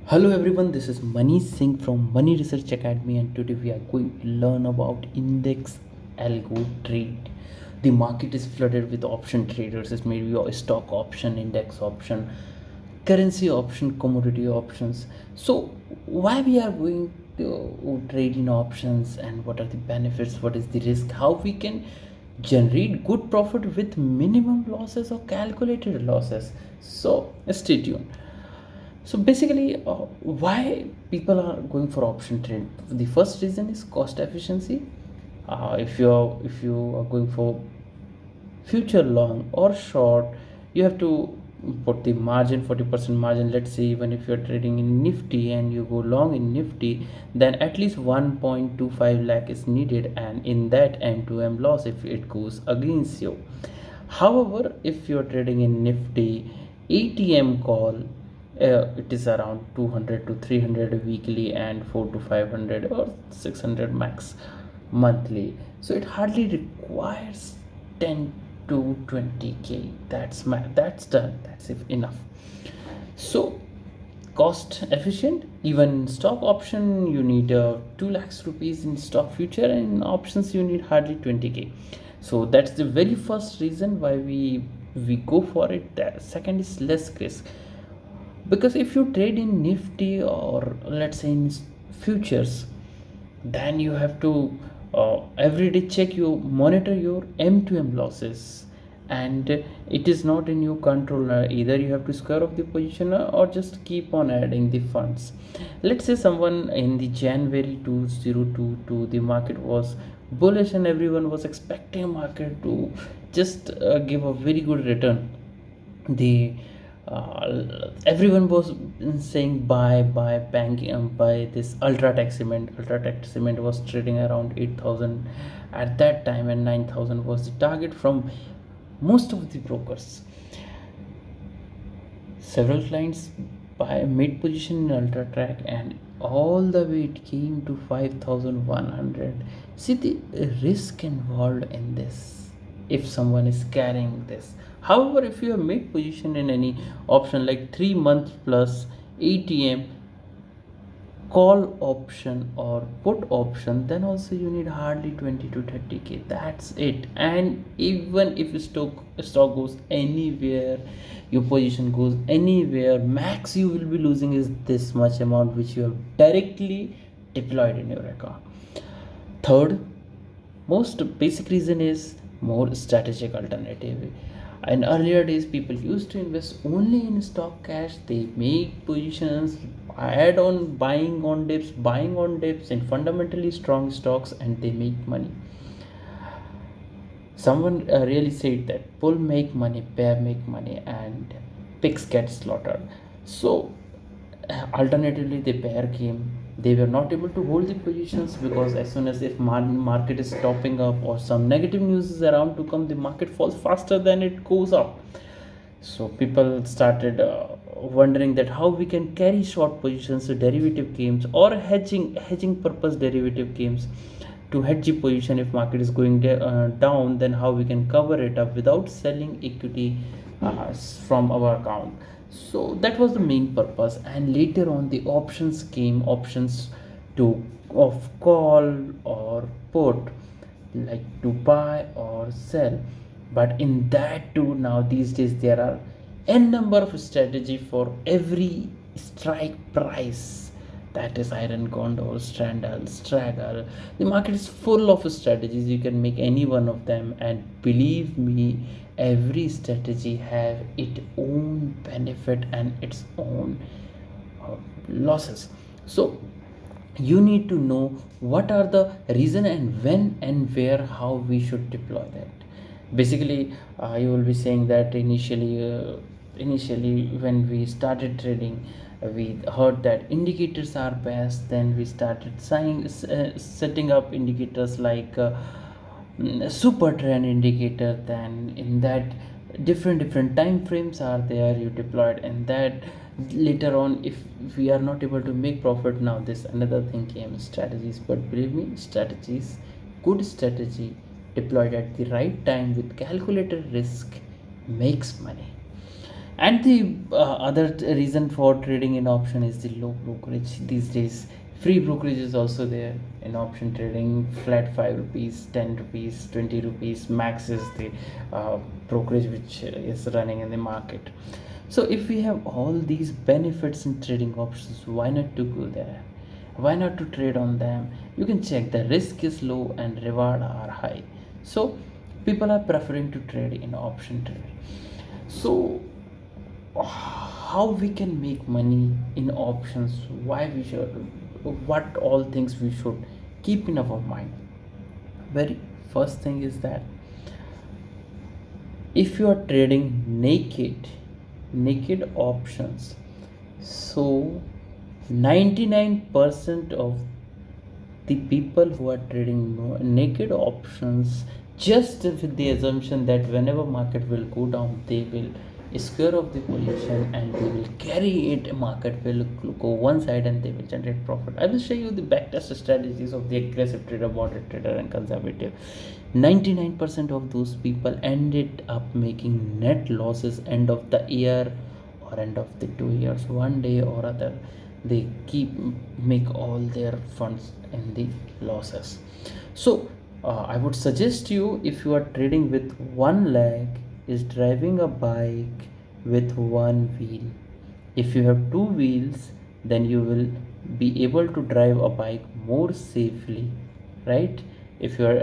Hello everyone, this is Manish Singh from Money Research Academy, and today we are going to learn about index algo trade. The market is flooded with option traders. It may be a stock option, index option, currency option, commodity options. So why we are going to trade in options, and what are the benefits, what is the risk, how we can generate good profit with minimum losses or calculated losses. So stay tuned. So basically, why people are going for option trade? The first reason is cost efficiency. If you are going for future long or short, you have to put the margin, 40% margin. Let's say even if you're trading in Nifty and you go long in Nifty, then at least 1.25 lakh is needed, and in that M2M loss if it goes against you. However, if you're trading in Nifty ATM call, it is around 200 to 300 weekly and 4 to 500 or 600 max monthly. So it hardly requires 10 to 20k. That's done. That's enough. So cost efficient. Even stock option you need 2 lakhs rupees in stock future, and in options you need hardly 20k. So that's the very first reason why we go for it. The second is less risk, because if you trade in Nifty or let's say in futures, then you have to every day check, you monitor your M2M losses, and it is not in your control. Either you have to square off the position or just keep on adding the funds. Let's say someone in the January 2022, the market was bullish and everyone was expecting market to just give a very good return. The Everyone was saying buy banking, buy this Ultratech cement. Ultratech cement was trading around 8,000 at that time, and 9,000 was the target from most of the brokers. Several clients buy mid position in Ultratech, and all the way it came to 5,100. See the risk involved in this if someone is carrying this. However, if you have made position in any option like 3 months plus ATM call option or put option, then also you need hardly 20 to 30k. That's it. And even if stock goes anywhere, your position goes anywhere, max you will be losing is this much amount which you have directly deployed in your account. Third most basic reason is more strategic alternative. In earlier days, people used to invest only in stock cash. They make positions, add on buying on dips in fundamentally strong stocks, and they make money. Someone really said that bull make money, bear make money, and pigs get slaughtered. So alternatively, the bear came. They were not able to hold the positions, because as soon as if market is topping up or some negative news is around to come, the market falls faster than it goes up. So people started wondering that how we can carry short positions to derivative games or hedging purpose derivative games to hedge the position. If market is going down, then how we can cover it up without selling equity from our account. So that was the main purpose, and later on the options came, options to of call or put, like to buy or sell. But in that too, now these days there are n number of strategy for every strike price. That is iron condor, strandal, straggle. The market is full of strategies. You can make any one of them, and believe me, every strategy have its own benefit and its own losses. So you need to know what are the reason and when and where how we should deploy that. Basically, you will be saying that initially when we started trading, we heard that indicators are best. Then we started setting up indicators like super trend indicator. Then in that different time frames are there, you deployed, and that later on if we are not able to make profit, now this another thing came, strategies. But believe me, strategies, good strategy deployed at the right time with calculated risk makes money. And the reason for trading in option is the low brokerage these days. Free brokerage is also there in option trading. Flat 5 rupees, 10 rupees, 20 rupees max is the brokerage which is running in the market. So if we have all these benefits in trading options, why not to go there? Why not to trade on them? You can check the risk is low and reward are high. So people are preferring to trade in option trade. So how we can make money in options, why we should, what all things we should keep in our mind. Very first thing is that if you are trading naked options, so 99% of the people who are trading naked options, just with the assumption that whenever market will go down, they will square off the position and they will carry it, market will go one side and they will generate profit. I will show you the backtest strategies of the aggressive trader, moderate trader and conservative. 99% of those people ended up making net losses end of the year or end of the 2 years. One day or other they keep make all their funds in the losses. So I would suggest you, if you are trading with one leg, is driving a bike with one wheel. If you have two wheels, then you will be able to drive a bike more safely, right? If you are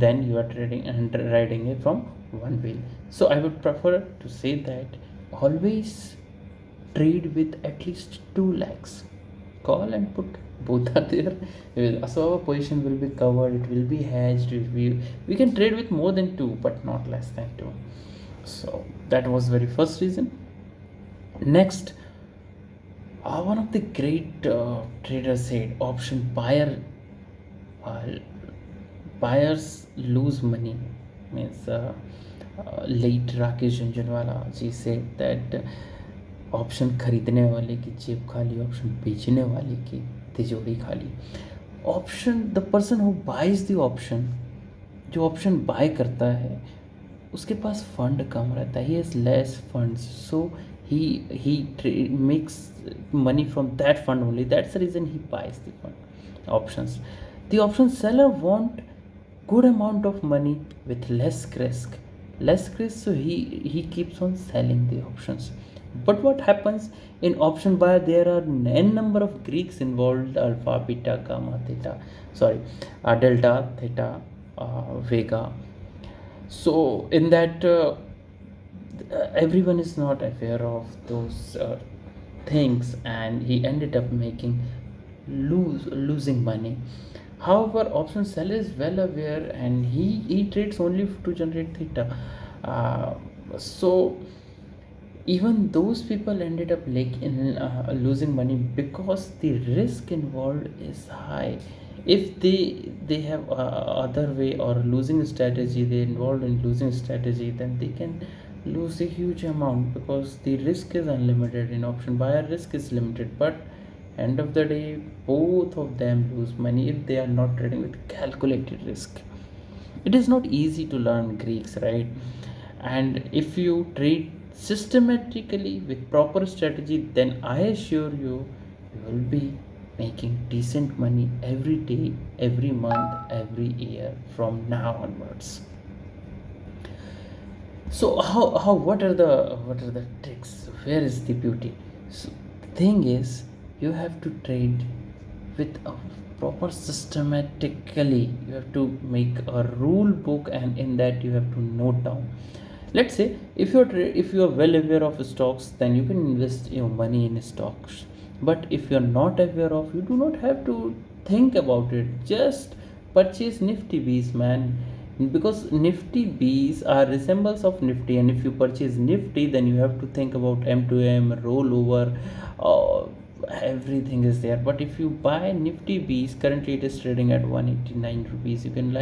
then you are trading and riding it from one wheel. So I would prefer to say that always trade with at least two legs. Call and put both are there. So our position will be covered, it will be hedged, we can trade with more than two but not less than two. So that was very first reason. Next, one of the great traders said option uh, buyers lose money. Means late Rakesh Jhunjhunwala ji said that option खरीदने वाले की जेब खाली, option बेचने वाले की तिजोरी खाली. Option, the person who buys the option, जो ऑप्शन बाय करता है उसके पास फंड कम रहता है, he has less funds, so he makes money from that fund only. That's the reason he buys the fund options. The option seller want good amount of money with less risk, so he keeps on selling the options. But what happens in option buyer, there are n number of Greeks involved: alpha, beta, gamma, theta, sorry, delta, theta, vega. So in that everyone is not aware of those things, and he ended up making losing money. However, option seller is well aware, and he trades only to generate theta. So even those people ended up like in losing money because the risk involved is high. If they have other way or losing strategy, they involved in losing strategy, then they can lose a huge amount because the risk is unlimited. In option buyer, risk is limited, but end of the day both of them lose money if they are not trading with calculated risk. It is not easy to learn Greeks, right? And if you trade systematically with proper strategy, then I assure you, you will be making decent money every day, every month, every year from now onwards. So how what are the tricks? Where is the beauty? So the thing is, you have to trade with a proper systematically. You have to make a rule book, and in that you have to note down. Let's say if you are well aware of stocks, then you can invest your money in stocks. But if you are not aware of, you do not have to think about it. Just purchase Nifty Bees, man, because Nifty Bees are resemblance of Nifty, and if you purchase Nifty, then you have to think about M2M rollover. Uh, Everything is there. But if you buy Nifty Bees, currently it is trading at 189 rupees. You can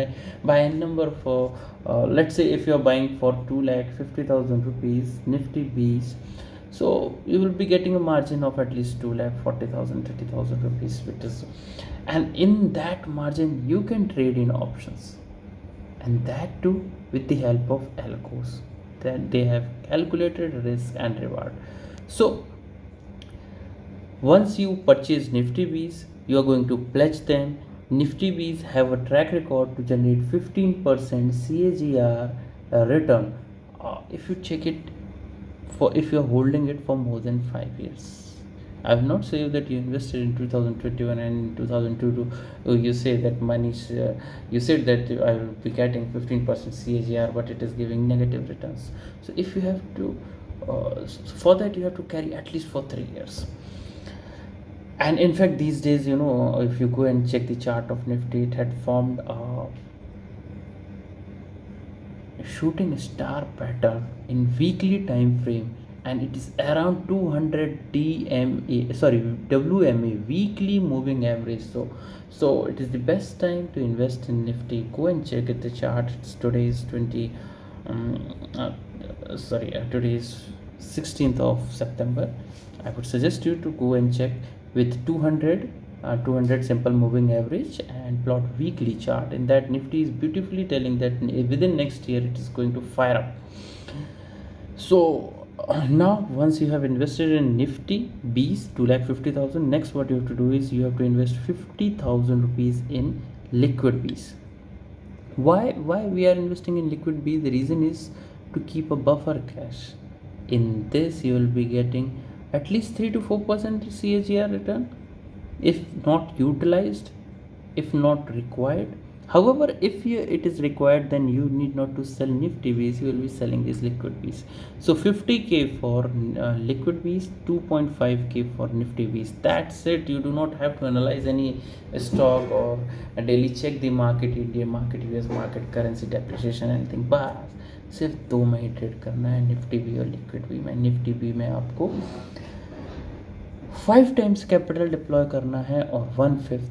buy a number for let's say if you are buying for 2,50,000 rupees Nifty Bees, so you will be getting a margin of at least 2,40,000, 30,000 rupees, which is, and in that margin you can trade in options, and that too with the help of algos that they have calculated risk and reward. So once you purchase Nifty Bees, you are going to pledge them. Nifty Bees have a track record to generate 15% CAGR return. If you check it, for if you are holding it for more than 5 years. I have not said that you invested in 2021 and in 2022. You say that money. You said that I will be getting 15% CAGR, but it is giving negative returns. So if you have to, for that you have to carry at least for 3 years. And in fact, these days, if you go and check the chart of Nifty, it had formed a shooting star pattern in weekly time frame, and it is around 200 WMA, weekly moving average. So it is the best time to invest in Nifty. Go and check it, the chart. It's today's 20 today's 16th of September. I would suggest you to go and check with 200 simple moving average and plot weekly chart. In that, Nifty is beautifully telling that within next year it is going to fire up. So now once you have invested in Nifty Bees 2,50,000, next what you have to do is you have to invest 50,000 rupees in liquid Bees. Why we are investing in liquid Bees? The reason is to keep a buffer cash. In this you will be getting at least 3 to 4% CAGR return, if not utilized, if not required. However, if it is required, then you need not to sell Nifty Bees, you will be selling these liquid Bees. So 50k for liquid Bees, 2.5k for Nifty Bees. That's it. You do not have to analyze any stock or daily check the market, Indian market, US market, currency depreciation, anything. बस सिर्फ 2 में ही trade करना है, Nifty B और liquid B में. Nifty B में आपको 5 times capital deploy करना है और 1/5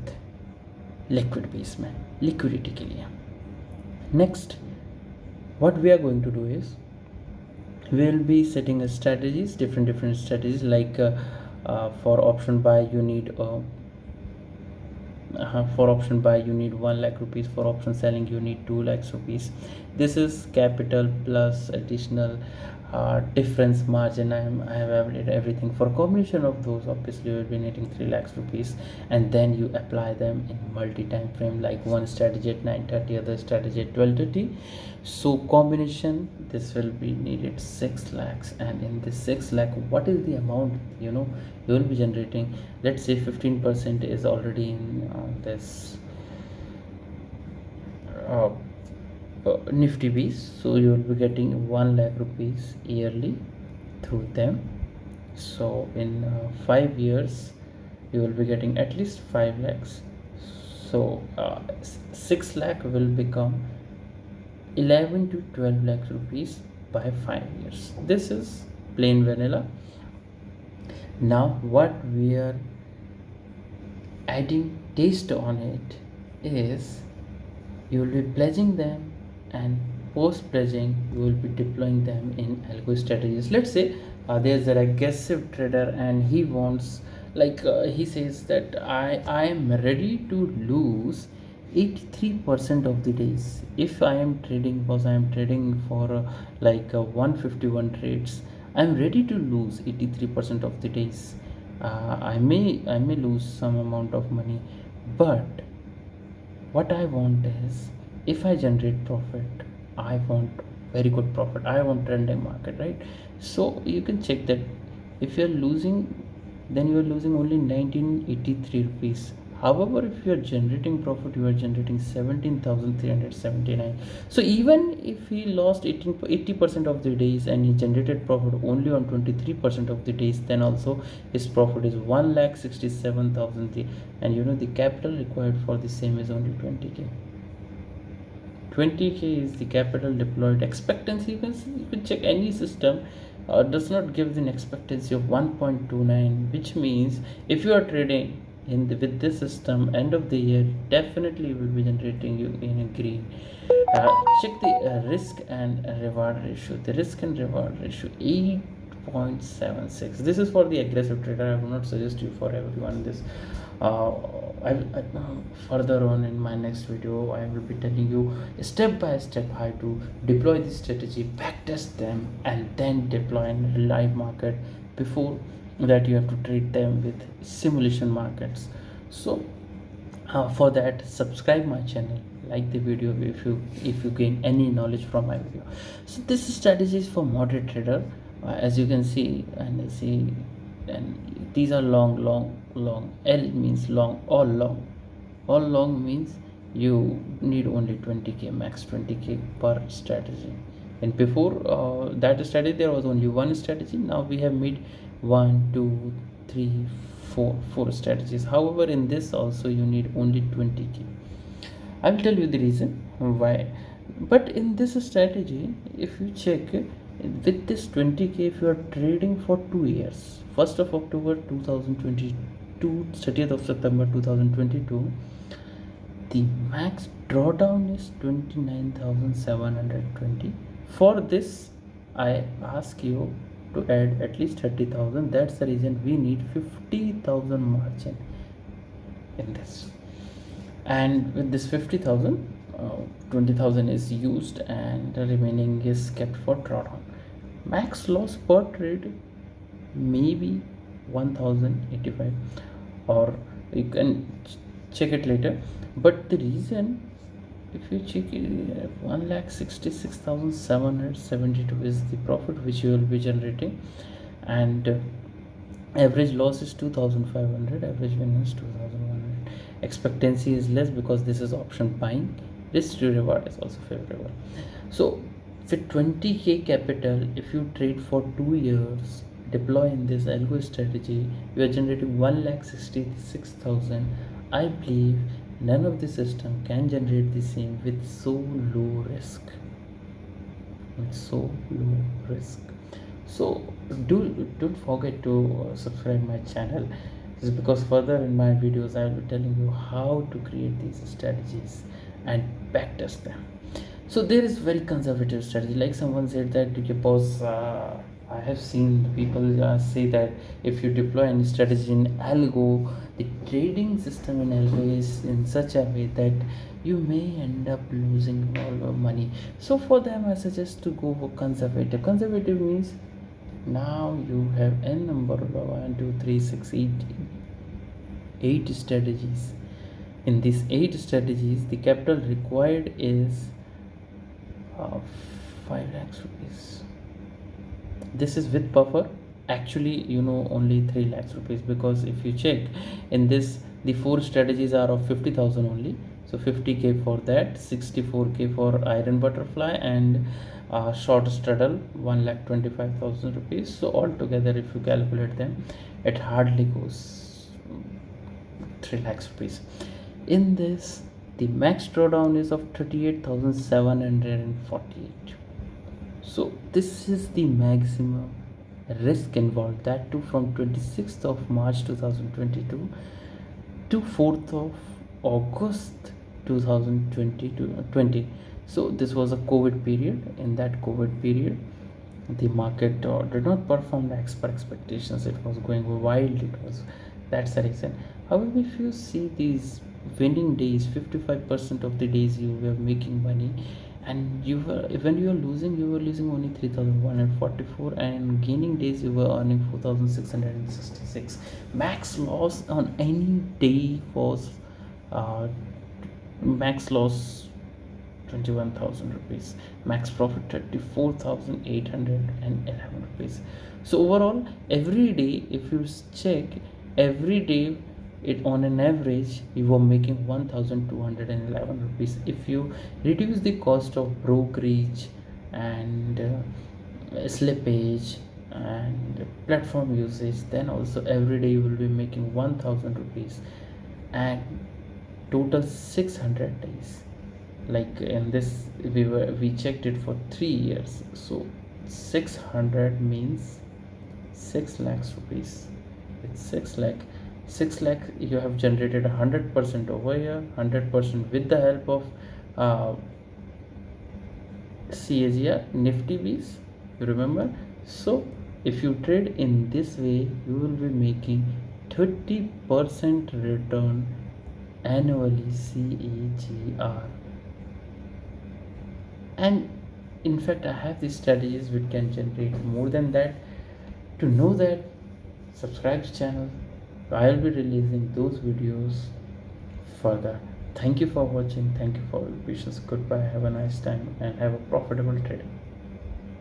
लिक्विड बेस में लिक्विडिटी के लिए. Next what we are going to do is we will be setting a strategies, different strategies, like for option buy you need 1 lakh rupees. For option selling you need 2 lakhs rupees. This is capital plus additional difference margin. I have added everything. For combination of those, obviously you will be needing 3 lakhs rupees, and then you apply them in multi time frame, like one strategy at 9:30, other strategy at 12:30. So combination, this will be needed 6 lakhs, and in this 6 lakh, what is the amount you will be generating? Let's say 15% is already in this Nifty Bees, so you will be getting 1 lakh rupees yearly through them. So in 5 years you will be getting at least 5 lakhs. So 6 lakh will become 11 to 12 lakhs rupees by 5 years. This is plain vanilla. Now what we are adding taste on it is you will be pledging them, and post pledging you will be deploying them in algo strategies. Let's say there's an aggressive trader and he wants, he says that I am ready to lose 83% of the days. If I am trading, because I am trading for 151 trades, I am ready to lose 83% of the days. I may lose some amount of money, but what I want is, if I generate profit, I want very good profit. I want trending market, right? So you can check that if you are losing, then you are losing only 1983 rupees. However, if you are generating profit, you are generating 17,379. So even if he lost 80% of the days and he generated profit only on 23% of the days, then also his profit is 1,67,000. And the capital required for the same is only 20k. 20k is the capital deployed expectancy. You can check any system does not give an expectancy of 1.29, which means if you are trading with this system, end of the year definitely will be generating you in a green. Check the risk and reward ratio. The risk and reward ratio, 0.76. This is for the aggressive trader. I will not suggest you for everyone this. uh, Further on in my next video, I will be telling you step by step how to deploy this strategy, backtest them, and then deploy in live market. Before that, you have to treat them with simulation markets. So for that, subscribe my channel, like the video if you gain any knowledge from my video. So this strategy is for moderate trader, as you can see, and I see, and these are long. L means long, all long means you need only 20k, max 20k per strategy. And before that strategy, there was only one strategy. Now we have made one, two, three, four strategies. However, in this also you need only 20k. I will tell you the reason why. But in this strategy, if you check with this 20k, if you are trading for 2 years, 1st of October 2022, 30th of September 2022, the max drawdown is 29,720. For this, I ask you to add at least 30,000. That's the reason we need 50,000 margin in this. And with this 50,000, 20,000 is used and the remaining is kept for drawdown. Max loss per trade maybe 1,085, or you can check it later. But the reason, if you check it, 1,66,772 is the profit which you will be generating, and average loss is 2,500, average win is 2,100. Expectancy is less because this is option buying. Risk to reward is also favorable. So with 20k capital, if you trade for 2 years, deploy in this algo strategy, you are generating 1,66,000. I believe none of the system can generate the same with so low risk. So don't forget to subscribe my channel. This is because further in my videos I will be telling you how to create these strategies and backtest them. So there is very conservative strategy, like someone said that because I have seen people say that if you deploy any strategy in algo, the trading system in algo is in such a way that you may end up losing all your money. So for them I suggest to go for conservative. Conservative means now you have n number of 1 2 3 6 8 strategies. In these 8 strategies, the capital required is 5 lakhs rupees. This is with buffer. Actually, only 3 lakhs rupees, because if you check in this, the 4 strategies are of 50,000 only. So 50k for that, 64k for iron butterfly, and short straddle 1,25,000 rupees. So altogether, if you calculate them, it hardly goes 3 lakhs rupees. In this, the max drawdown is of 38,748. So this is the maximum risk involved, that too from 26th of March 2022 to 4th of August 2020. So this was a COVID period. In that COVID period, the market did not perform as per expectations. It was going wild. That's the reason. However, if you see these winning days, 55% of the days you were making money, and when you were losing only 3,144, and gaining days you were earning 4,666. Max loss on any day was max loss 21,000 rupees, max profit 34,811 rupees. So overall, every day, if you check, every day, it on an average you were making 1,211 rupees. If you reduce the cost of brokerage and slippage and platform usage, then also every day you will be making 1,000 rupees, and total 600 days. Like in this, we checked it for 3 years, so 600 means 6 lakhs rupees. It's 6 lakh you have generated 100% over here, 100% with the help of CAGR Nifty Bees, you remember. So If you trade in this way, you will be making 30% return annually CAGR. And in fact, I have these strategies which can generate more than that. To know that, subscribe to channel. I'll be releasing those videos further. Thank you for watching. Thank you for your patience. Goodbye. Have a nice time and have a profitable trading.